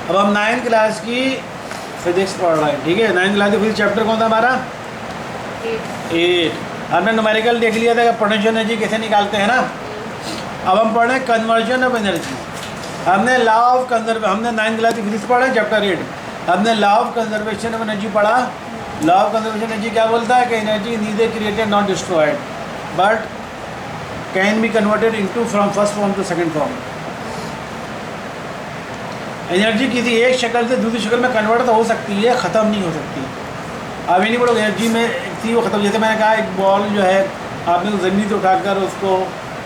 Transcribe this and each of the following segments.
अब हम 9th class की फिजिक्स पढ़ रहे हैं, ठीक है। 9th क्लास की फिजिक्स चैप्टर कौन था हमारा? 8। हमने न्यूमेरिकल देख लिया था कि पोटेंशियल एनर्जी कैसे निकालते हैं ना। अब हम पढ़ रहे हैं कन्वर्जन ऑफ एनर्जी। हमने लॉ ऑफ हमने 9th क्लास की फिजिक्स पढ़ा है चैप्टर 8। हमने law of conservation of energy पढ़ा। लॉ ऑफ कंजर्वेशन एनर्जी क्या बोलता है कि energy neither created not destroyed but can be converted into from first form to second form. Energy किसी एक शक्ल से दूसरी शक्ल में कन्वर्ट तो हो सकती है, ख़त्म नहीं हो सकती। अब ये नहीं बोलो एनर्जी में थी वो ख़त्म। जैसे मैंने कहा एक बॉल जो है आपने तो ज़मीन से उठाकर उसको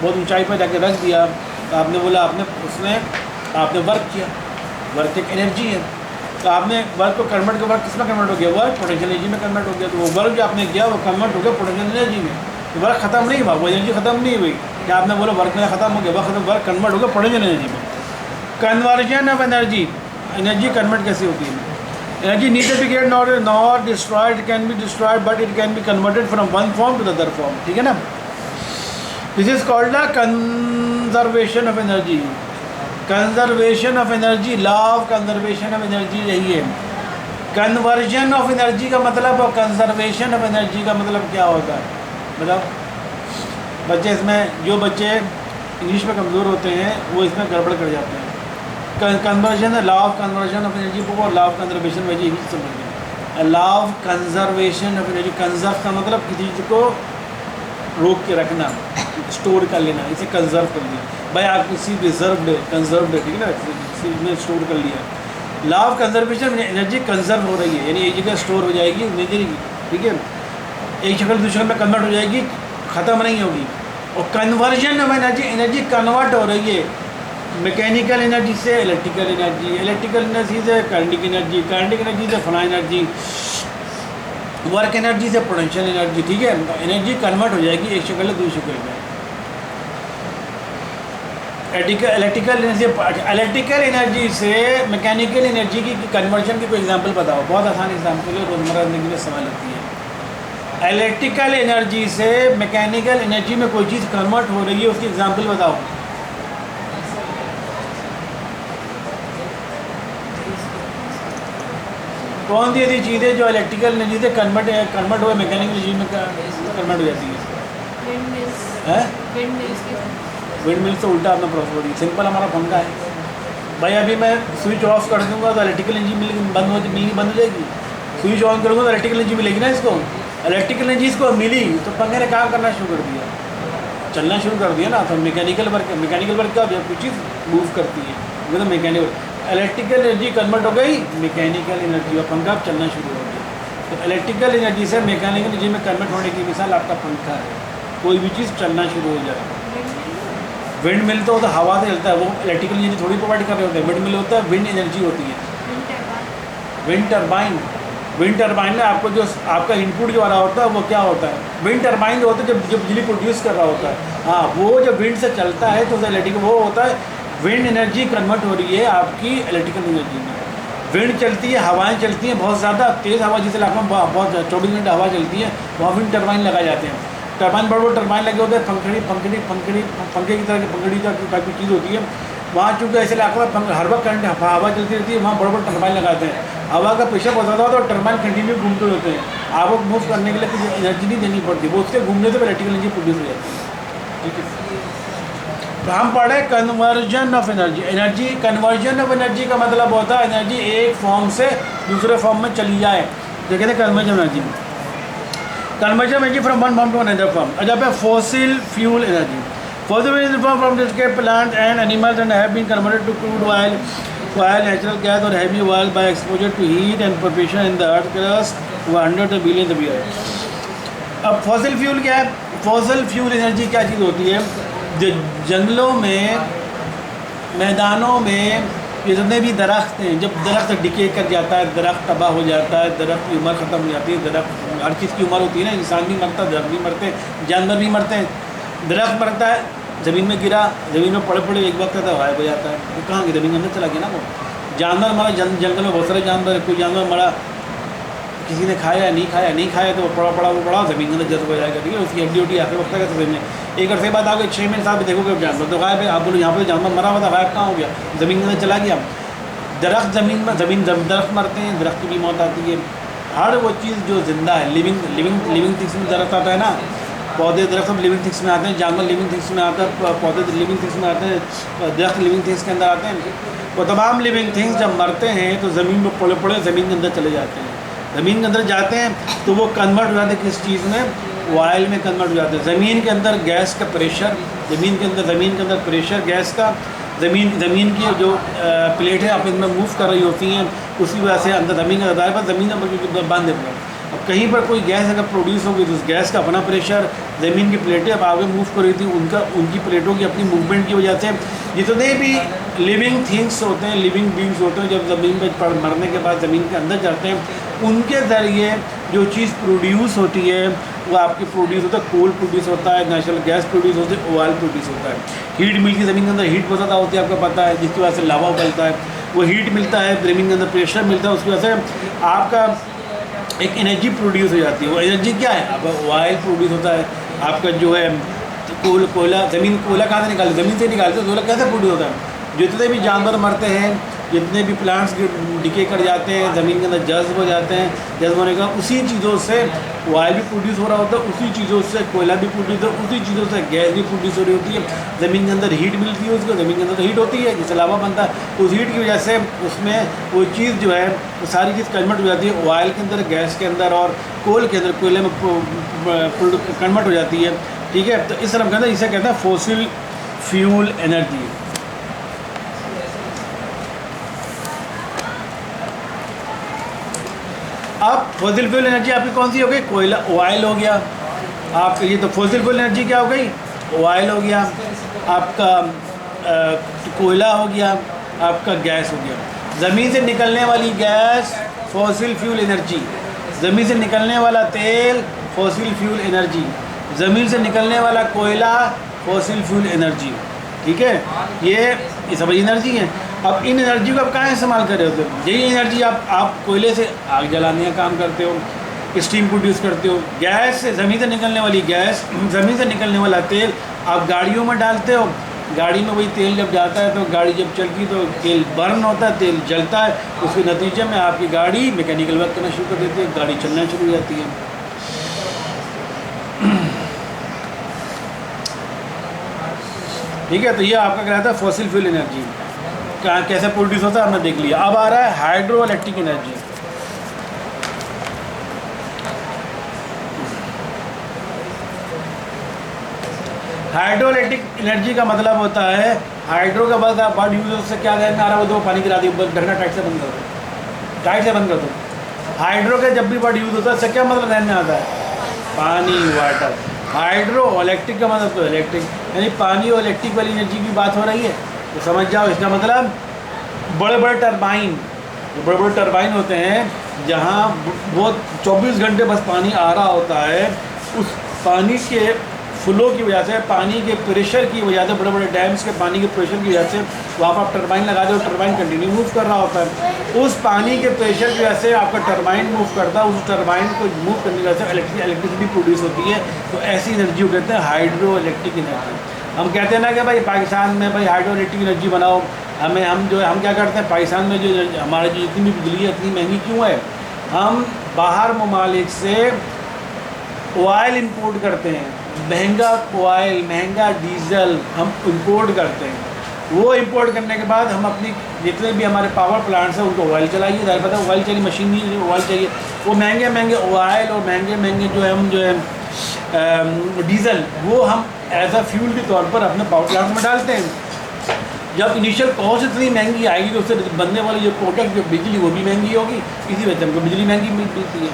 बहुत ऊंचाई पर जाके रख दिया, तो आपने बोला आपने वर्क किया, वर्क एक एनर्जी है। तो आपने वर्क को कन्वर्ट वर्क किस में कन्वर्ट हो गया? वर्क पोटेंशियल एनर्जी में कन्वर्ट हो गया। तो वो वर्क जो आपने किया वो कन्वर्ट हो गया पोटेंशियल एनर्जी में। तो वर्क ख़त्म नहीं हुआ, वो एनर्जी ख़त्म नहीं हुई कि आपने बोला वर्क मेरा ख़त्म हो गया, वर्क कन्वर्ट हो गया पोटेंशियल एनर्जी में। Conversion of energy, energy convert कैसे होती है? Energy neither be created not destroyed, can be destroyed but it can be converted from one form to the other form, ठीक है ना। This is called the conservation of energy. Conservation of energy, law of conservation of energy यही है। Conversion of energy का मतलब और conservation of energy का मतलब क्या होता है? मतलब बच्चे इसमें जो बच्चे इंग्लिश में कमज़ोर होते हैं वो इसमें गड़बड़ कर जाते हैं। Conversion, law of conversion of energy को और लॉ ऑफ कंजर्वेशन में यही समझते हैं। Law of conservation of energy, conserve का मतलब किसी चीज़ को रोक के रखना, स्टोर कर लेना, इसे कंजर्व कर लिया। भाई आप किसी रिजर्व्ड कंजर्व्ड है, ठीक है ना, इसमें स्टोर कर लिया। Law of conservation energy conserve हो रही है, यानी एक जगह स्टोर हो जाएगी, नहीं जाएगी, ठीक है। एक शक्ल दूसरी शक्ल में कन्वर्ट हो जाएगी, ख़त्म नहीं होगी। और conversion of energy, energy convert हो रही है मैकेनिकल एनर्जी से इलेक्ट्रिकल एनर्जी, इलेक्ट्रिकल एनर्जी से काइनेटिक एनर्जी, काइनेटिक एनर्जी से फ्लो एनर्जी, वर्क एनर्जी से पोटेंशियल एनर्जी, ठीक है। एनर्जी कन्वर्ट हो जाएगी एक शक्ल से दूसरी शक्ल में। इलेक्ट्रिकल एनर्जी से मैकेनिकल एनर्जी की कन्वर्जन की कोई एग्जांपल बताओ। बहुत आसान एग्जांपल है, रोज़मर्रा ज़िंदगी में समय लगती है। इलेक्ट्रिकल एनर्जी से मैकेनिकल एनर्जी में कोई चीज़ कन्वर्ट हो रही है, उसकी एग्जांपल बताओ। कौन सी ऐसी चीज़ें जो इलेक्ट्रिकल एनर्जी से कन्वर्ट हुए मैकेनिकल एनर्जी में कन्वर्ट हो जाती है? विंड मिल से उल्टा आपने प्रोसेस हो रही है। सिंपल हमारा पंखा है भाई, अभी मैं स्विच ऑफ कर दूंगा तो इलेक्ट्रिकल एनर्जी बंद हो जाएगी। स्विच ऑन करूँगा तो इलेक्ट्रिकल एनर्जी मिलेगी ना इसको। इलेक्ट्रिकल एनर्जी इसको मिली तो पंखे ने काम करना शुरू कर दिया, चलना शुरू कर दिया ना। तो मैकेनिकल वर्क क्या होती है? कुछ चीज़ मूव करती है, वो तो मैकेनिकल। इलेक्ट्रिकल एनर्जी कन्वर्ट हो गई मैकेनिकल एनर्जी और पंखा चलना शुरू हो गया। तो इलेक्ट्रिकल एनर्जी से मैकेनिकल एनर्जी में कन्वर्ट होने की मिसाल आपका पंखा है। कोई भी चीज़ चलना शुरू हो जाए। विंड मिल तो हवा से चलता है, वो इलेक्ट्रिकल एनर्जी थोड़ी प्रोवाइड कर रहे होते हैं। विंड मिल होता है, विंड एनर्जी होती है। विंड टरबाइन में आपको जो आपका इनपुट जो आ रहा होता है वो क्या होता है? विंड टरबाइन जो होता है जब बिजली प्रोड्यूस कर रहा होता है, हाँ, वो जब विंड से चलता है तो इलेक्ट्रिकल वो होता है। विंड एनर्जी कन्वर्ट हो रही है आपकी इलेक्ट्रिकल एनर्जी में। विंड चलती है, हवाएं चलती हैं, बहुत ज़्यादा तेज़ हवा जिस इलाके में बहुत 24 घंटे हवा चलती है, वहाँ विंड टरबाइन लगाए जाते हैं। टरबाइन बड़े टरबाइन लगे होते हैं, पंखे की तरह की पंखड़ी टाइप की चीज़ होती है। वहाँ चूँकि ऐसे इलाकों में हर वक्त करंट हवा चलती रहती है, वहाँ बड़े टरबाइन लगाते हैं। हवा का प्रेशर बहुत ज़्यादा होता है और टरबाइन कंटिन्यू घूमते होते हैं। आपको मूव करने के लिए कुछ एनर्जी नहीं देनी पड़ती, वो उसके घूमने से इलेक्ट्रिकल एनर्जी प्रोड्यूस हो जाती है, ठीक है। तो हम पढ़े conversion of energy. Energy conversion of energy का मतलब होता है एनर्जी एक फॉर्म से दूसरे फॉर्म में चली जाए, जो कहते हैं conversion energy. Conversion energy from one form to another form. अच्छा पे fossil fuel energy. Fossil fuel from describe plant and animals and have been converted to crude oil, natural gas और heavy oil by exposure to heat and propagation in the earth crust over hundred of billions of year. अब fossil fuel क्या है? Fossil fuel energy क्या चीज़ होती है? जो जंगलों में, मैदानों में ये जितने भी दरख्त हैं, जब दरख्त डिके कर जाता है, दरख्त तबाह हो जाता है, दरख्त की उम्र ख़त्म हो जाती है, दरख्त हर चीज़ की उम्र होती है ना, इंसान भी मरता है, दरख्त भी मरते हैं, जानवर भी मरते हैं। दरख्त मरता है, ज़मीन में गिरा, ज़मीन में पड़े एक वक्त तो गायब हो जाता है, तो कहाँ ज़मीन के अंदर चला गया ना वो। जानवर मरा, जंगल में बहुत सारे जानवर, कोई जानवर मरा, किसी ने खाया नहीं खाया तो वो पड़ा ज़मीन के अंदर जज्ब हो जाएगा, ठीक है। उसकी हड्डी आखिर वक्त तक ज़मीन में। एक अर्से बाद आओगे 6 महीने साल भी देखोगे जानवर तो गायब है। आप बोलो यहाँ पर जानवर मरा हुआ था, गायब कहाँ हो गया? ज़मीन के अंदर चला गया। दरख्त ज़मीन में दरख्त मरते हैं, दरख्त की भी मौत आती है। हर वो चीज़ जो ज़िंदा है, लिविंग थिंग्स में दरख्त आता है ना, पौधे दरख्त सब लिविंग थिंग्स में आते हैं, जानवर लिविंग थिंग्स में आता है, पौधे लिविंग थिंग्स में आते हैं, दरख्त लिविंग थिंग्स के अंदर आते हैं। वो तमाम लिविंग थिंग्स जब मरते हैं तो ज़मीन में पड़े पड़े ज़मीन के अंदर चले जाते हैं। ज़मीन के अंदर जाते हैं तो वो कन्वर्ट हो जाते हैं किस चीज़ में, ऑयल में कन्वर्ट हो जाते हैं। ज़मीन के अंदर गैस का प्रेशर, ज़मीन के अंदर प्रेशर गैस का, ज़मीन की जो प्लेटें आप इनमें मूव कर रही होती हैं, उसी वजह से अंदर ज़मीन का दायरा पर ज़मीन बंद है। अब कहीं पर कोई गैस अगर प्रोड्यूस होगी तो उस गैस का अपना प्रेशर, ज़मीन की प्लेटें अब आगे मूव कर रही थी, उनकी प्लेटों की अपनी मूवमेंट की वजह से जितने भी लिविंग थिंग्स होते हैं, लिविंग बींग्स होते हैं, जब ज़मीन पर मरने के बाद ज़मीन के अंदर जाते हैं, उनके ज़रिए जो चीज़ प्रोड्यूस होती है वो आपकी प्रोड्यूस होता है, कोल प्रोड्यूस होता है, नेचुरल गैस प्रोड्यूस होती है, ऑयल प्रोड्यूस होता है। हीट मिलती है ज़मीन के अंदर, हीट बहुत ज़्यादा होती है, आपको पता है, जिसकी वजह से लावा उबलता है, वो हीट मिलता है, ज़मीन के अंदर प्रेशर मिलता है, उसकी वजह से आपका एक एनर्जी प्रोड्यूस हो जाती है। वो एनर्जी क्या है, आपका ऑयल प्रोड्यूस होता है, आपका जो है कोयला, कोयला कहाँ से निकालते, ज़मीन से निकालते हैं, कोयला कैसे प्रोड्यूस होता है। जितने भी जानवर मरते हैं, जितने भी प्लांट्स डिके कर जाते हैं, ज़मीन के अंदर जज्ब हो जाते हैं, जज्ब होने का उसी चीज़ों से ऑयल भी प्रोड्यूस हो रहा होता है, उसी चीज़ों से कोयला भी प्रोड्यूस हो, उसी चीज़ों से गैस भी प्रोड्यूस हो रही होती है। ज़मीन के अंदर हीट मिलती है, उसको ज़मीन के अंदर हीट होती है, जिससे लावा बनता है, उस हीट की वजह से उसमें वो चीज़ जो है वो सारी चीज़ कन्वर्ट हो जाती है, ऑयल के अंदर, गैस के अंदर और कोल के अंदर, कोयले में कन्वर्ट हो जाती है। ठीक है, तो इस तरह कहते हैं, इसे कहते हैं फॉसिल फ्यूल एनर्जी। अब फॉसिल फ्यूल एनर्जी आपकी कौन सी हो गई, कोयला, ऑयल हो गया आपका, ये तो फॉसिल फ्यूल एनर्जी क्या हो गई, ऑयल हो गया आपका, कोयला हो गया आपका, गैस हो गया। ज़मीन से निकलने वाली गैस फॉसिल फ्यूल एनर्जी, ज़मीन से निकलने वाला तेल फॉसिल फ्यूल एनर्जी, ज़मीन से निकलने वाला कोयला फॉसिल फ्यूल एनर्जी। ठीक है, ये सब एनर्जी है। अब इन एनर्जी को आप कहाँ इस्तेमाल कर रहे होते हो, यही एनर्जी आप कोयले से आग जलाने का काम करते हो, स्टीम प्रोड्यूस करते हो, गैस से, ज़मीन से निकलने वाली गैस, ज़मीन से निकलने वाला तेल आप गाड़ियों में डालते हो, गाड़ी में वही तेल जब जाता है तो गाड़ी जब चलती तो तेल बर्न होता है, तेल जलता है, उसके नतीजे में आपकी गाड़ी मैकेनिकल वर्क करना शुरू कर देती है, गाड़ी चलना शुरू हो जाती है। ठीक है, तो ये आपका कहलाता है फॉसिल फ्यूल एनर्जी। कहाँ कैसे प्रोड्यूस होता है हमने देख लिया। अब आ रहा है hydro electric energy. Hydro electric energy का मतलब होता है, हाइड्रो का बस आप वर्ड यूज से क्या ध्यान में आ रहा है, वो तो पानी गिरा दी, ढकना टाइट से बंद कर दो, टाइट से बंद कर दो। हाइड्रो का जब भी वर्ड यूज होता है इससे क्या मतलब ध्यान में आता है, पानी, वाटर। हाइड्रो इलेक्ट्रिक का मतलब तो इलेक्ट्रिक, यानी पानी और इलेक्ट्रिक वाली एनर्जी की बात हो रही है, तो समझ जाओ इसका मतलब बड़े बड़े टरबाइन, जो बड़े बड़े टरबाइन होते हैं जहाँ बहुत 24 घंटे बस पानी आ रहा होता है, उस पानी के फ्लो की वजह से, पानी के प्रेशर की वजह से, बड़े बड़े डैम्स के पानी के प्रेशर की वजह से वहाँ पर आप टरबाइन लगा दो, टरबाइन कंटिन्यू मूव कर रहा होता है, उस पानी के प्रेशर की वजह से आपका टरबाइन मूव करता है, उस टरबाइन को मूव करने की वजह से इलेक्ट्रिसिटी प्रोड्यूस होती है। तो ऐसी एनर्जी को कहते हैं हाइड्रो इलेक्ट्रिक एनर्जी। हम कहते हैं ना कि भाई पाकिस्तान में भाई हाइड्रो इलेक्ट्रिक एनर्जी बनाओ, हम क्या करते हैं, पाकिस्तान में जो हमारी जो जितनी भी बिजली है इतनी महंगी क्यों है, हम बाहर ममालिक से ऑयल इंपोर्ट करते हैं, महंगा ऑयल, महंगा डीजल हम इंपोर्ट करते हैं। वो इंपोर्ट करने के बाद हम अपनी जितने भी हमारे पावर प्लांट्स हैं उनको ऑयल चलाइए, ज़्यादा पता ऑयल चाहिए, मशीन नहीं ऑयल चाहिए, वो महंगे महंगे ऑयल और महंगे महंगे जो है डीजल, वो हम एज अ फ्यूल के तौर पर अपने पावर प्लांट में डालते हैं। जब इनिशियल कॉस्ट इतनी महंगी आएगी तो उससे बनने वाली जो प्रोडक्ट जो बिजली वो भी महंगी होगी, इसी वजह से हमको बिजली महंगी मिलती है।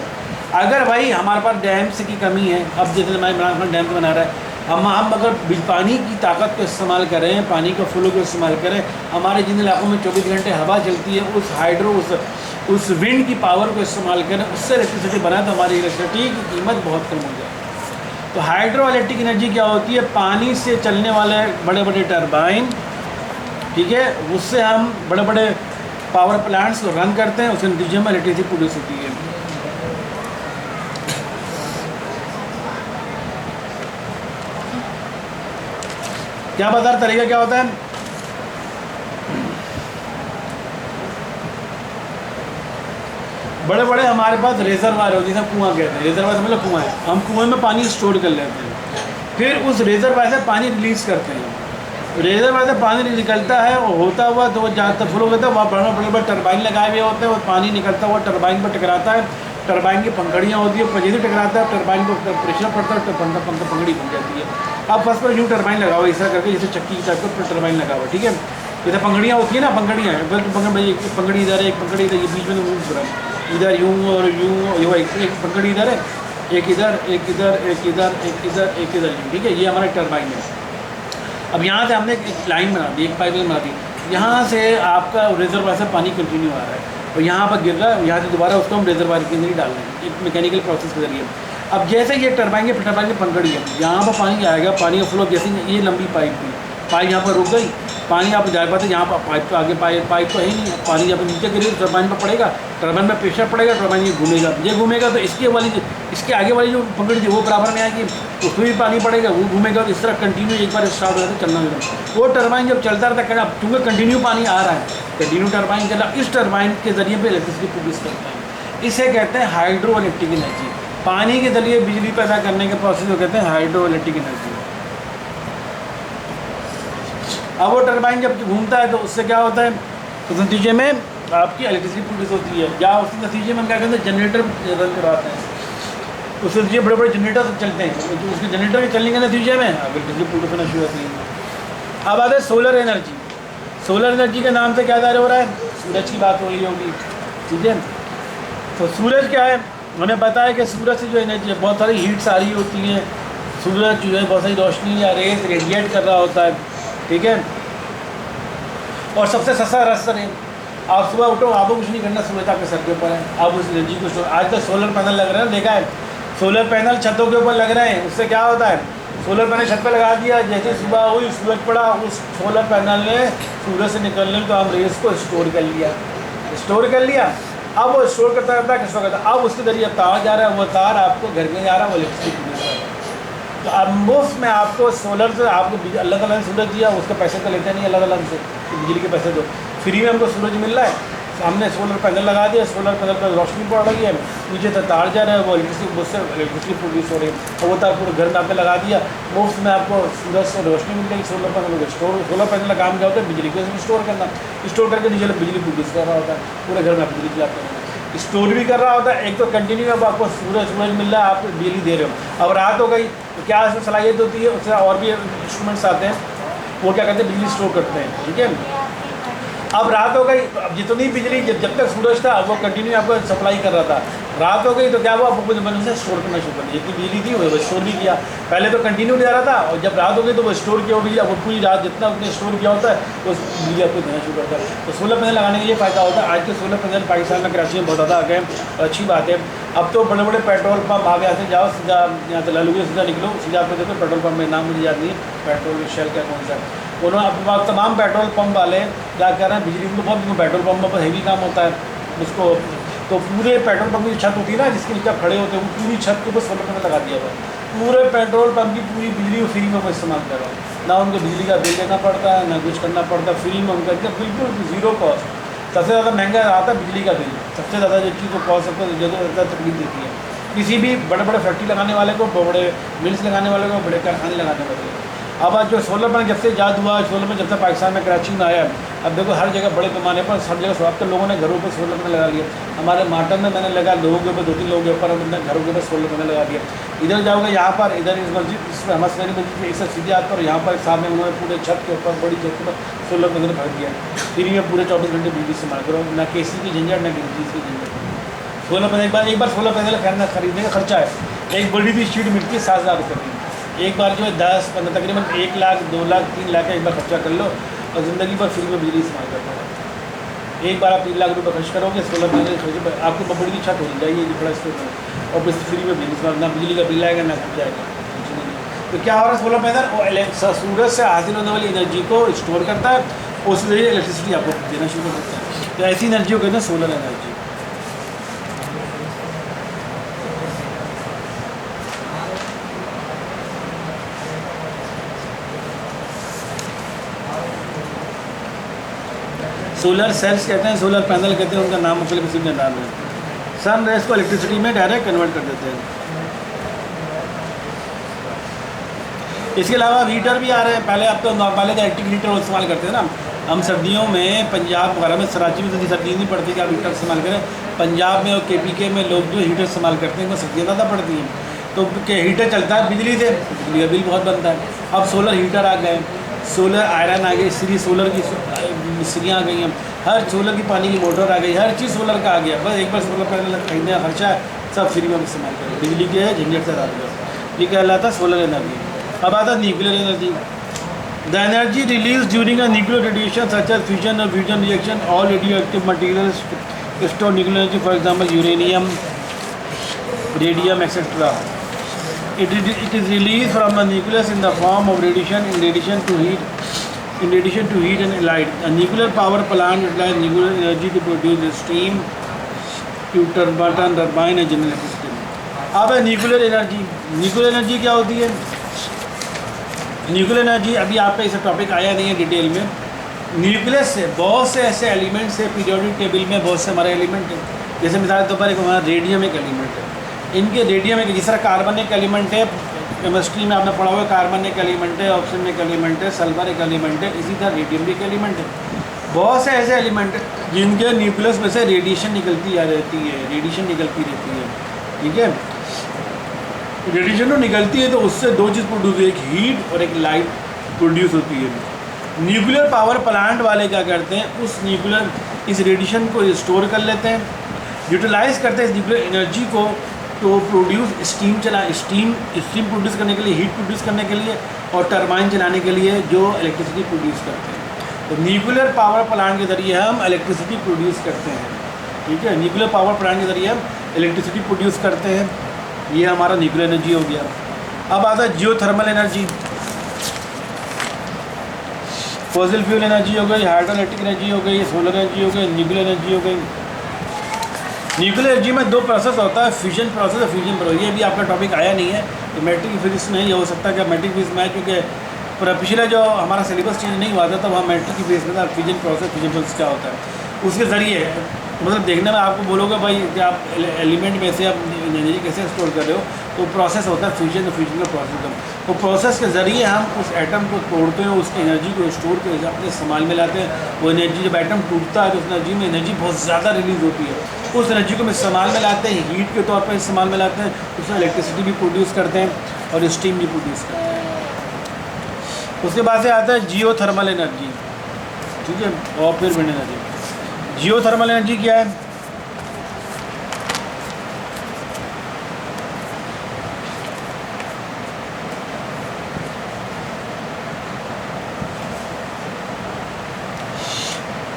अगर भाई हमारे पास डैम्स की कमी है, अब जैसे हमारे इमरान खान डैम बना रहा है, हम अगर पानी की ताकत को इस्तेमाल करें, पानी का फ्लो को इस्तेमाल करें, हमारे जिन इलाकों में 24 घंटे हवा चलती है, उस हाइड्रो उस विंड की पावर को इस्तेमाल करें, उससे इलेक्ट्रिसिटी बनाए तो हमारी इलेक्ट्रिसिटी की कीमत बहुत कम हो जाए। तो हाइड्रो इलेक्ट्रिक एनर्जी क्या होती है, पानी से चलने वाले बड़े बड़े टरबाइन, ठीक है, उससे हम बड़े बड़े पावर प्लांट्स को रन करते हैं, उसके नतीजे में इलेक्ट्रिसिटी प्रोड्यूस होती है। क्या बता तरीका क्या होता है, बड़े बड़े हमारे पास रेजरवायर होती है, कुआँ कहते हैं, रेजरवायर मतलब कुआँ है, हम कुएँ में पानी स्टोर कर लेते हैं, फिर उस रेजरवायर से पानी रिलीज़ करते हैं। रेजरवायर से पानी निकलता है और होता हुआ तो वो ज़्यादातर फ्लो करता है, वहाँ बड़े बड़े टरबाइन लगाए हुए होते हैं, और पानी निकलता हुआ टरबाइन पर टकराता है, टरबाइन की पंखड़ियाँ होती है, जैसे टकराता है टरबाइन को प्रेशर पड़ता है तो पंखड़ी बन जाती है। अब फर्स्ट पर यूँ टरबाइन लगाओ इस तरह करके, जैसे चक्की की टाइप पर टरबाइन लगाओ, ठीक है। जैसे पंखड़ियाँ होती है ना, पंखड़ियाँ पंखड़ी इधर है, एक पंखड़ी इधर, ये बीच में मूव कर रहा है, इधर यूँ और यूँ, एक पंखड़ी इधर है, एक इधर, एक इधर, एक इधर, एक इधर, एक इधर, ठीक है। ये हमारा टरबाइन है। अब यहाँ से हमने एक लाइन बना दी, एक पाइप बना दी, यहाँ से आपका रेजरवायर से पानी कंटिन्यू आ रहा है और यहाँ पर गिर रहा है, यहाँ से दोबारा उसको हम रेजरवायर के अंदर ही डाल रहे हैं, एक मैकेनिकल प्रोसेस के जरिए। अब जैसे ये टरबाइन की पंखड़ी है, यहाँ पर पानी आएगा, पानी का फ्लो, जैसे ये लंबी पाइप थी, पाइप यहाँ पर रुक गई, पानी आप जा पाते, यहाँ पर पाइप तो आगे पाइप तो है ही नहीं, पानी जब नीचे गिरे टरबाइन पर पड़ेगा, टरबाइन में प्रेशर पड़ेगा, टरबाइन ये घूमेगा तो इसके आगे वाली जो पंखड़ी थी वो बराबर में आएगी, उसमें भी पानी पड़ेगा, वो घूमेगा, तो इस तरह कंटिन्यू एक बार स्टार्ट हो जाता है चलना होगा। वो टरबाइन जब चलता रहता है, चूँकि कंटिन्यू पानी आ रहा है, कंटिन्यू टरबाइन चला, इस टरबाइन के जरिए पे इलेक्ट्रिसिटी प्रोड्यूस करता है। इसे कहते हैं हाइड्रो इलेक्ट्रिक एनर्जी। पानी के जरिए बिजली पैदा करने के प्रोसेस को कहते हैं हाइड्रो इलेक्ट्रिक एनर्जी। अब वो टरबाइन जब घूमता है तो उससे क्या होता है, उस नतीजे में आपकी इलेक्ट्रिसिटी प्रोड्यूस होती है, या उस नतीजे में हम क्या कहते हैं जनरेटर रन करवाते हैं, उस नतीजे बड़े बड़े जनरेटर चलते हैं, तो उसके जनरेटर के चलने के नतीजे में इलेक्ट्रिसिटी प्रोड्यूस होना शुरू होती है। अब आते हैं सोलर एनर्जी। सोलर एनर्जी के नाम से क्या जारी हो रहा है, सूरज की बात हो रही होगी, ठीक है। तो सूरज क्या है, हमें पता है कि सूरज से जो एनर्जी है, बहुत सारी हीट्स आ रही होती हैं, सूरज जो है बहुत सारी रोशनी या रेस रेडिएट कर रहा होता है, ठीक है। और सबसे सस्ता रास्ता है, आप सुबह उठो, आपको कुछ नहीं करना, सूरज आपके सर के ऊपर है, आप उस एनर्जी को आज तक सोलर पैनल लग रहे हैं, देखा है सोलर पैनल छतों के ऊपर लग रहे हैं, उससे क्या होता है, सोलर पैनल छत पर लगा दिया, जैसे सुबह हुई सूरज पड़ा, उस सोलर पैनल ने सूरज से निकलने तो हम रेस को स्टोर कर लिया। अब वो स्टोर करता रहता है, अब उसके जरिए तार जा रहा है, वो तार आपको घर में जा रहा है, वो इलेक्ट्रिसिटी प्रोड्यूस कर रहा है। तो अब मुफ्त में आपको सोलर से आपको अलग अलग सूरज दिया, उसके पैसे तो लेते नहीं अलग अलग से, तो बिजली के पैसे दो, फ्री में हमको सूरज मिल रहा है, हमने सोलर पैनल लगा दिया, सोलर पैनल पर रोशनी पड़ रही है, नीचे तक तार जा रहा है, वो इलेक्ट्रिसिटी प्रोड्यूस हो रही है, और वो तार पूरे घर में आपने लगा दिया, मुफ्त में आपको सूरज से रोशनी मिल रही, सोलर पैनल को सोलर पैनल का काम क्या होता है, बिजली को स्टोर करना, स्टोर करके नीचे बिजली प्रोड्यूस कर रहा होता है, पूरे घर में आप बिजली चलाते हैं, स्टोर भी कर रहा होता है। एक तो कंटिन्यू अब आपको सूरज मिल रहा है, आप बिजली दे रहे हो। अब रात हो गई तो क्या इसमें सलाहियत होती है, उससे और भी इंस्ट्रूमेंट्स आते हैं, वो क्या करते हैं, बिजली स्टोर करते हैं, ठीक है। अब रात हो गई तो अब जितनी बिजली जब तक सूरज था वो कंटिन्यू आपको सप्लाई कर रहा था, रात हो गई तो क्या हुआ, आपको कुछ बन से स्टोर करना शुरू कर दिया, जितनी बिजली थी वो स्टोर भी किया, पहले तो कंटिन्यू ले आ रहा था, और जब रात हो गई तो वो स्टोर किया बिजली, अब वो पूरी रात जितना उसने स्टोर किया होता है वो बिजली आपको देना शुरू करता है। तो सोलर पैनल लगाने का ये फ़ायदा होता है। आज के सोलर पैनल पाकिस्तान में कराची में बहुत ज़्यादा आ गए, अच्छी बात है। अब तो बड़े बड़े पेट्रोल पंप आ गए, जाओ सीधा यहाँ से लालूगे सीधा निकलो, सीधा आपको देखो पेट्रोल पंप में नाम मुझे याद नहीं है, पेट्रोल शेल क्या कौन सा, उन्होंने अपने पास तमाम पेट्रोल पंप वाले क्या कर रहे हैं, बिजली को पंप, पेट्रोल पंप पर हैवी काम होता है उसको, तो पूरे पेट्रोल पंप की छत होती है ना जिसके नीचे खड़े होते हैं, वो पूरी छत के ऊपर सोलर पैनल लगा दिया हुआ है, पूरे पेट्रोल पंप की पूरी बिजली फ्री में वो इस्तेमाल कर रहा है, ना उनको बिजली का बिल देना पड़ता है, ना कुछ करना पड़ता, फ्री में उनका बिल्कुल ज़ीरो कॉस्ट। सबसे ज़्यादा महंगा आता है बिजली का बिल, सबसे ज़्यादा जो चीज़ को कॉस्ट सबसे ज़्यादा तकलीफ देती है किसी भी बड़े बड़े फैक्ट्री लगाने वाले को, बड़े मिल्स लगाने वाले को, बड़े कारखाने लगाने वाले को। अब आज जो सोलर पैनल जब से ईजाद हुआ, सोलर पैनल जब से पाकिस्तान में कराची में आया, अब देखो हर जगह बड़े पैमाने पर सब जगह सब तो लोगों ने घरों पर सोलर पैनल लगा लिया। हमारे मार्टन में मैंने लगा, लोगों के ऊपर 2-3 लोगों के ऊपर हमने घरों के ऊपर सोलर पैनल लगा दिया। इधर जाओगे यहाँ पर, इधर इस मस्जिद इसमें हमारी मस्जिद एक सीधे हाथ पर, यहाँ पर सामने उन्होंने पूरे छत के ऊपर बड़ी छत के ऊपर सोलर पैनल भर दिया, फ्री में पूरे 24 घंटे बिजली इस्तेमाल करो, ना केसी की झंझट ना किसी चीज़ की झंझट। सोलर पैनल एक बार सोलर पैनल खरीदने का खर्चा है, एक बड़ी भी शीट मिलती है 7,000 रुपये की, एक बार जो है 10-15 तकरीबन 1 लाख 2 लाख 3 लाख का एक बार खर्चा कर लो और ज़िंदगी भर फ्री में बिजली इस्तेमाल कर लो। एक बार आप 3 लाख रुपये खर्च करोगे सोलर पैनल खर्च, आपको बड़ी छत हो जाएगी बड़ा स्टोर, और बस फ्री में बिजली इस्तेमाल, ना बिजली का बिल आएगा ना खर्च आएगा। तो क्या हो रहा है, सोलर पैनल और सूरज से हासिल होने वाली एनर्जी को स्टोर करता है, उस जरिए इलेक्ट्रिसिटी आपको देना शुरू कर देता है। तो ऐसी एनर्जी को कहते हैं सोलर एनर्जी। सोलर सेल्स कहते हैं, सोलर पैनल कहते हैं, उनका नाम मुख्तलिफ किस्म के नाम है। सन रेस को इलेक्ट्रिसिटी में डायरेक्ट कन्वर्ट कर देते हैं। इसके अलावा हीटर भी आ रहे हैं। पहले आप तो नॉर्मल इलेक्ट्रिक हीटर इस्तेमाल करते हैं ना। हम सर्दियों में पंजाब वगैरह में, कराची में तो सर्दी नहीं पड़ती कि आप हीटर इस्तेमाल करें। पंजाब में और KPK में लोग जो हीटर इस्तेमाल करते हैं वो सर्दियाँ ज़्यादा पड़ती हैं, तो हीटर चलता है बिजली से, बिजली का बिल बहुत बनता है। अब सोलर हीटर आ गए, सोलर आयरन आ गई, सीरी सोलर की मिस्त्रियाँ आ गई हैं, हर सोलर की पानी की मोटर आ गई, हर चीज़ सोलर का आ गया। बस एक बार सोलर पैनल खरीदने का खर्चा है, सब फ्री में इस्तेमाल करें, बिजली के झंझट से रात को। ये कहलाता है सोलर एनर्जी। अब आता है nuclear energy. The energy release during a nuclear radiation such as fusion और fusion reaction, all radio active material store nuclear energy, for example uranium, radium etcetera. It is released from the nucleus in the form of radiation in addition to heat and light. A nuclear power plant utilizes nuclear energy to produce steam to turbine and generate system. अब है nuclear energy. Nuclear energy क्या होती है? Nuclear energy अभी आप पे इसे topic आया नहीं है डिटेल में। न्यूक्लियस से बहुत से ऐसे एलिमेंट्स है, पीरियोडिक टेबल में बहुत से हमारे एलिमेंट हैं। जैसे मिसाल के तौर पर एक हमारा रेडियम एक एलिमेंट है। इनके रेडियम एक, जिस तरह कार्बन एक एलिमेंट है, केमिस्ट्री में आपने पढ़ा हुआ कार्बन एक एलिमेंट है, ऑक्सीजन एक एलिमेंट है, सल्फर एक एलिमेंट है, इसी तरह रेडियम भी एक एलिमेंट है। बहुत से ऐसे एलिमेंट हैं जिनके न्यूक्लियस में से रेडिएशन निकलती आ रहती है, रेडिएशन निकलती रहती है, ठीक है। रेडिएशन तो निकलती है तो उससे दो चीज़ प्रोड्यूस होती है, एक हीट और एक लाइट प्रोड्यूस होती है। न्यूक्लियर पावर प्लांट वाले क्या करते हैं, उस न्यूक्लियर इस रेडिएशन को स्टोर कर लेते हैं, यूटिलाइज करते हैं इस न्यूक्लियर एनर्जी को, तो प्रोड्यूस स्टीम स्टीम प्रोड्यूस करने के लिए, हीट प्रोड्यूस करने के लिए और टरबाइन चलाने के लिए जो इलेक्ट्रिसिटी प्रोड्यूस करते हैं। तो न्यूक्लियर पावर प्लांट के ज़रिए हम इलेक्ट्रिसिटी प्रोड्यूस करते हैं, ठीक है। न्यूक्लियर पावर प्लांट के ज़रिए हम इलेक्ट्रिसिटी प्रोड्यूस करते हैं। ये हमारा न्यूक्लियर एनर्जी हो गया। अब आता है geothermal energy. Fossil fuel energy हो गई, हाइड्रो इलेक्ट्रिक एनर्जी हो गई, सोलर एनर्जी हो गई, न्यूक्लियर एनर्जी हो गई। न्यूक्लियर एनर्जी में दो प्रोसेस होता है, फ्यूजन प्रोसेस और फ्यूजन प्रोसेस। ये भी आपका टॉपिक आया नहीं है, तो मैट्रिक फिजिक्स में ये हो सकता है कि मैट्रिक फिजिक्स में, क्योंकि पिछले जो हमारा सिलेबस चेंज नहीं हुआ था तब वहाँ मैट्रिक की फेस में था फ्यूजन प्रोसेस क्या होता है। उसके ज़रिए मतलब देखने में आपको बोलोगे भाई कि आप एलिमेंट में से आप एनर्जी कैसे स्टोर कर रहे हो, तो प्रोसेस होता है फ्यूजन और फ्यूजन का प्रोसेस। तो प्रोसेस के ज़रिए हम उस एटम को तोड़ते हैं, उस एनर्जी को स्टोर कर अपने इस्तेमाल में लाते हैं। वो एनर्जी जब एटम टूटता है तो उस एनर्जी में एनर्जी बहुत ज़्यादा रिलीज़ होती है, उस एनर्जी को हम इस्तेमाल में लाते हैं, हीट के तौर पर इस्तेमाल में लाते हैं, उसमें इलेक्ट्रिसिटी भी प्रोड्यूस करते हैं और स्टीम भी प्रोड्यूस करते हैं। उसके बाद से आता है जियोथर्मल एनर्जी, ठीक है, और फिर विंड एनर्जी। जियोथर्मल एनर्जी क्या है?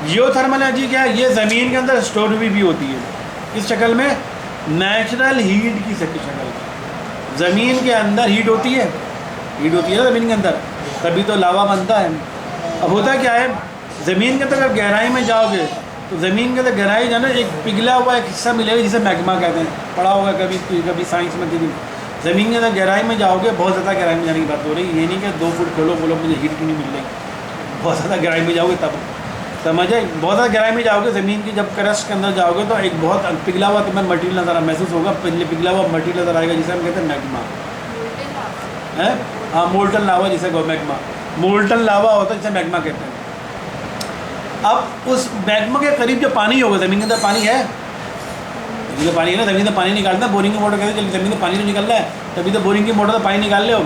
जियोथर्मल एनर्जी क्या है? ये ज़मीन के अंदर स्टोर हुई भी होती है, इस शक्ल में नेचुरल हीट की शक्ल में। ज़मीन के अंदर हीट होती है ज़मीन के अंदर, तभी तो लावा बनता है। अब होता क्या है, ज़मीन के अंदर अगर गहराई में जाओगे तो ज़मीन के अंदर गहराई जाना एक पिघला हुआ एक हिस्सा मिलेगा जिसे मैग्मा कहते हैं, पढ़ा होगा कभी साइंस में। कभी ज़मीन के अंदर गहराई में जाओगे, बहुत ज़्यादा गहराई में जाने की बात हो रही है, ये नहीं कि 2 फुट खोलो मुझे हीट क्यों नहीं मिल रही, बहुत ज़्यादा गहराई में जाओगे तब समझे। बहुत ज़्यादा गहराई में जाओगे, ज़मीन की जब क्रस्ट के अंदर जाओगे तो एक बहुत पिघला हुआ तुम्हें मटीरियल नज़र महसूस होगा, पिघला हुआ मटीरियल नज़र आएगा, जिसे हम कहते हैं मैग्मा है। हाँ, मोल्टन लावा, जिसे मैग्मा मोल्टन लावा होता है, जिसे मैग्मा कहते हैं। अब उस मैग्मा के करीब जो पानी होगा, ज़मीन के अंदर पानी है, ज़मीन का पानी है ना, ज़मीन से पानी निकालना है, बोरिंग की मोटर कहते हैं, ज़मीन से पानी तो निकल रहा है, तभी तो बोरिंग की मोटर से पानी निकाल ले हो।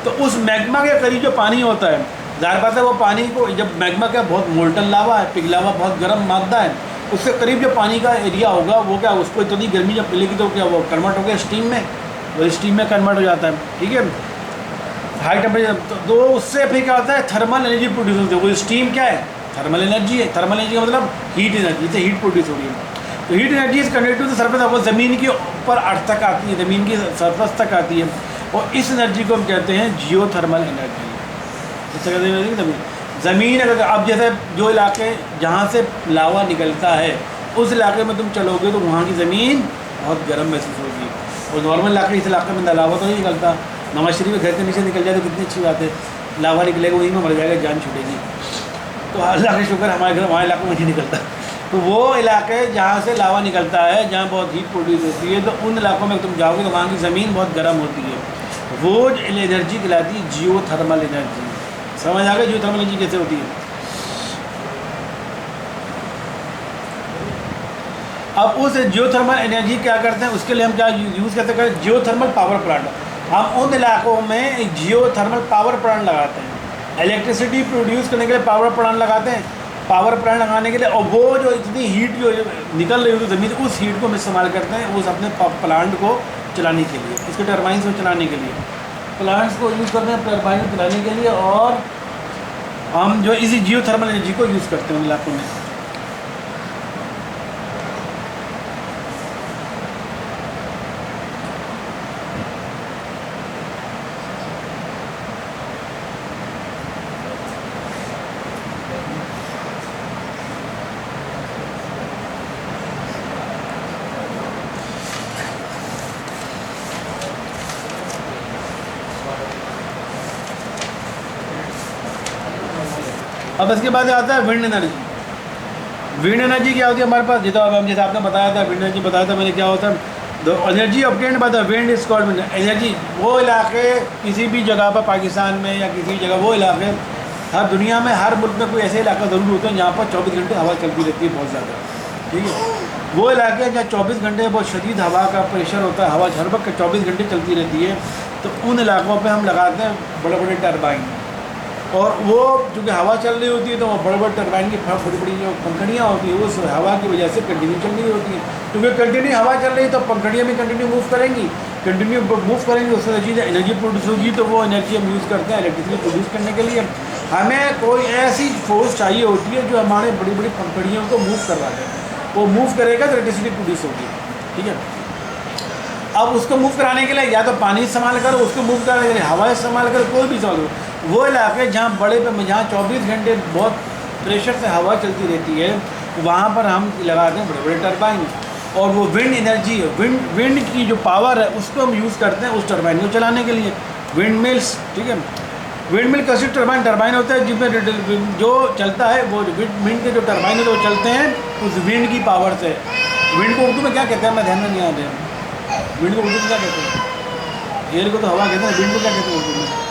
तो उस मैग्मा के करीब जो पानी होता है, ज़ाहिर बात है वो पानी को, जब मैग्मा क्या बहुत मोल्टन लावा है, पिघला हुआ बहुत गर्म मादा है, उसके करीब जो पानी का एरिया होगा वो क्या, उसको इतनी गर्मी जब मिलेगी तो क्या वो कन्वर्ट हो गया स्टीम में, वो स्टीम में कन्वर्ट हो जाता है, ठीक है, हाई टेम्परेचर। तो उससे फिर क्या होता है, थर्मल एनर्जी प्रोड्यूस होती है। वो स्टीम क्या है, थर्मल एनर्जी है। थर्मल एनर्जी का मतलब हीट एनर्जी, से हीट प्रोड्यूस हो रही है। तो heat energy is connected to the surface, वो ज़मीन के ऊपर अर्थ तक आती है, ज़मीन की सरफेस तक आती है, और इस एनर्जी को हम कहते हैं जियोथर्मल एनर्जी। इससे कहते हैं ज़मीन अगर, अब जैसे जो इलाके जहाँ से लावा निकलता है उस इलाके में तुम चलोगे तो वहाँ की ज़मीन बहुत गर्म महसूस होगी, और नॉर्मल इलाके, इस इलाके में लावा तो नहीं निकलता। नवाज शरीफ घर के नीचे निकल जाए तो कितनी अच्छी बात है, लावा निकलेगा वहीं में मर जाएगा, जान छूटेगी। तो अल्लाह का शुक्र हमारे घर, हमारे इलाके में नहीं निकलता, तो वो इलाके जहाँ से लावा निकलता है, जहाँ बहुत हीट प्रोड्यूस होती है, तो उन इलाकों में तुम जाओगे तो वहाँ की ज़मीन बहुत गर्म होती है। वो एनर्जी कहलाती है जियो थर्मल एनर्जी। समझ आ गया जियो थर्मल एनर्जी कैसे होती है? अब उस जियो थर्मल एनर्जी क्या करते हैं, उसके लिए हम क्या यूज़ करते हैं? जियो थर्मल पावर प्लांट। हम उन इलाकों में जियो थर्मल पावर प्लांट लगाते हैं, इलेक्ट्रिसिटी प्रोड्यूस करने के लिए पावर प्लांट लगाते हैं। पावर प्लांट लगाने के लिए, और वो जो इतनी हीट जो निकल रही होती है ज़मीन, उस हीट को हम इस्तेमाल करते हैं उस अपने प्लांट को चलाने के लिए, उसके टर्बाइंस को चलाने के लिए, प्लांट्स को यूज़ करते हैं टर्बाइन को चलाने के लिए। और हम जो इसी जियो थर्मल एनर्जी को यूज़ करते हैं उन इलाकों में। अब इसके बाद आता है विंड एनर्जी। विंड एनर्जी क्या होती है हमारे पास? जितना अब हम जैसे आपने बताया था, विंड एनर्जी बताया था मैंने, क्या होता है? The energy obtained by the wind is called wind energy. वो इलाके किसी भी जगह पर, पाकिस्तान में या किसी जगह, वो इलाके हर दुनिया में, हर मुल्क में कोई ऐसे इलाका ज़रूर होते हैं जहाँ पर 24 घंटे हवा चलती रहती है बहुत ज़्यादा, ठीक है? वो इलाके जहाँ 24 घंटे बहुत शदीद हवा का प्रेशर होता है, हवा हर वक्त 24 घंटे चलती रहती है, तो उन इलाकों पर हम लगाते हैं बड़े बड़े टरबाइन। और वो चूँकि हवा चल रही होती है तो वो बड़े बड़े टरबाइन की बड़ी बड़ी जो पंखड़ियाँ होती है उस हवा की वजह से कंटिन्यू चल रही होती है। क्योंकि कंटिन्यू हवा चल रही है तो पंखड़ियाँ भी कंटिन्यू मूव करेंगी, कंटिन्यू मूव करेंगी, उससे चीज़ एनर्जी प्रोड्यूस होगी। तो वो एनर्जी हम यूज़ करते हैं इलेक्ट्रिसिटी प्रोड्यूस करने के लिए। हमें कोई ऐसी फोर्स चाहिए होती है जो हमारे बड़ी बड़ी पंखड़ियों को मूव करवा दे, वो मूव करेगा तो इलेक्ट्रिसिटी प्रोड्यूस होगी, ठीक है? अब उसको मूव कराने के लिए या तो पानी इस्तेमाल करो, उसको मूव कराने के लिए हवा इस्तेमाल करो, कोई भी इस्तेमाल करो। वो इलाके जहाँ जहाँ 24 घंटे बहुत प्रेशर से हवा चलती रहती है, वहाँ पर हम लगाते हैं बड़े बड़े टरबाइन। और वो विंड एनर्जी है, विंड की जो पावर है उसको हम यूज़ करते हैं उस टरबाइन को चलाने के लिए, विंड मिल्स, ठीक है? विंड मिल कैसे टरबाइन होता है जिसमें जो चलता है, वो विंड के जो टरबाइन है वो चलते हैं उस विंड की पावर से। विंड को उर्दू में क्या कहते हैं, मैं ध्यान में नहीं आ रहा, विंड को उर्दू में क्या कहते हैं? एयर को तो हवा कहते हैं, विंड को क्या कहते हैं उर्दू में?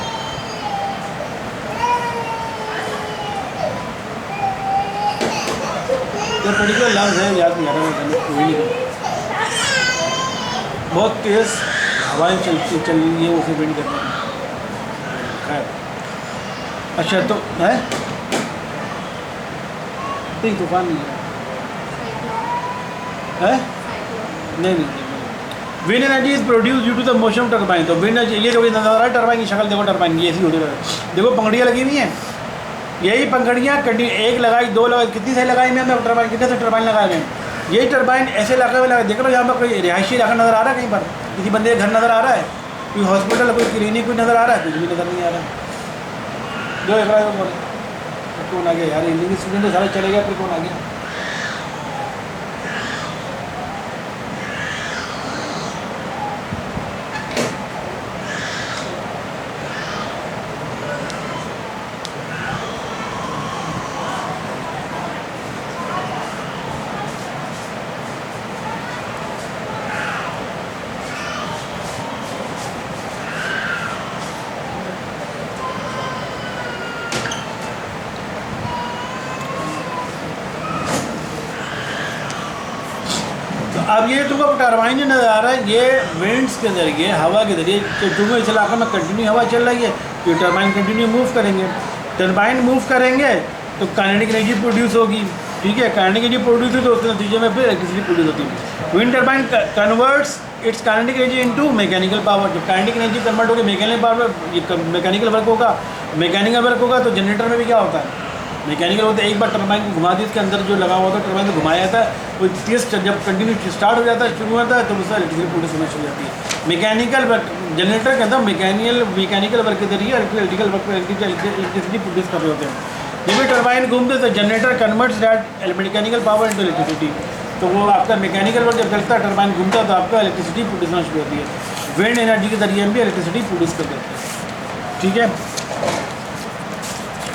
तो पर्टिकुलर लफ्ज़ है, याद नहीं आ रहा है। बहुत तेज़ हवाएं चल रही है, उसे विंड कहते हैं। खैर, अच्छा तो है नहीं, तूफान नहीं है, नहीं। Wind energy is produce due to the motion of turbine. तो विंड एनर्जी, ये जो नज़र आ रहा है टरबाइन की शक्ल, देखो टरबाइन की ऐसी होती है, देखो पंखड़ियाँ लगी हुई हैं, यही पंखड़ियाँ एक लगाई, दो लगाई, कितनी से लगाई मैं टरबाइन, कितने से टरबाइन लगाए हैं? यही टरबाइन ऐसे इलाके में लगा। देख लो यहाँ पर कोई रिहायशी इलाका नज़र आ रहा है, कहीं पर किसी बंदे का घर नज़र आ रहा है, कोई हॉस्पिटल, कोई क्लिनिक कोई नज़र आ रहा है? कुछ भी नज़र नहीं आ रहा है। जो एक बोले कौन आ गया यार, इंजीनियरिंग स्टूडेंट सारे चले गए, फिर कौन आ गया? अब ये तुमको टरबाइन जो नज़र आ रहा है, ये विंड्स के ज़रिए, हवा के ज़रिए, तो चूँकि इस इलाके में कंटिन्यू हवा चल रही है तो टरबाइन कंटिन्यू मूव करेंगे। टरबाइन मूव करेंगे तो काइनेटिक एनर्जी प्रोड्यूस होगी, ठीक है? काइनेटिक एनर्जी प्रोड्यूस होती है तो उसके नतीजे में फिर इलेक्ट्रिसिटी प्रोड्यूस होती है। Wind turbine converts it's kinetic energy into mechanical power. जो काइनेटिक एनर्जी कन्वर्ट होगी मैकेनिकल पावर, ये मैकेनिकल वर्क होगा। मैकेनिकल वर्क होगा तो जनरेटर में भी क्या होता है, मैकेनिकल होता है। एक बार टरबाइन को घुमा दी, इसके अंदर जो लगा हुआ था टरबाइन को घुमाया जाता है, वो तेज जब कंटिन्यू स्टार्ट हो जाता है, शुरू होता है, तो उससे इलेक्ट्रिसिटी प्रोड्यूस होना शुरू हो जाती है। मैकेनिकल वर्क, जनरेटर के अंदर मैकेनिकल वर्क के जरिए इलेक्ट्रिकल वर्क पर इलेक्ट्रिसिटी प्रोड्यूस कर रहे होते हैं। जब भी टरबाइन घूमते तो generator converts that mechanical power into electricity. तो वो आपका मैकेनिकल वर्क जब चलता है, टरबाइन घूमता है, तो आपका इलेक्ट्रिसिटी प्रोड्यूस होना शुरू होती है। विंड एनर्जी के जरिए भी इलेक्ट्रिसिटी प्रोड्यूस कर देते हैं, ठीक है?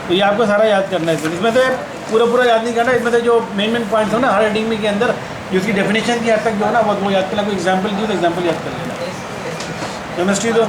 तो ये आपको सारा याद करना है। इसमें से पूरा याद नहीं करना, इसमें से जो मेन पॉइंट्स हो ना हर हेडिंग में के अंदर जिसकी डेफिनेशन की हद तक जो है ना वो याद करना, कोई एग्जाम्पल दी तो एग्जाम्पल याद कर लेना। केमिस्ट्री तो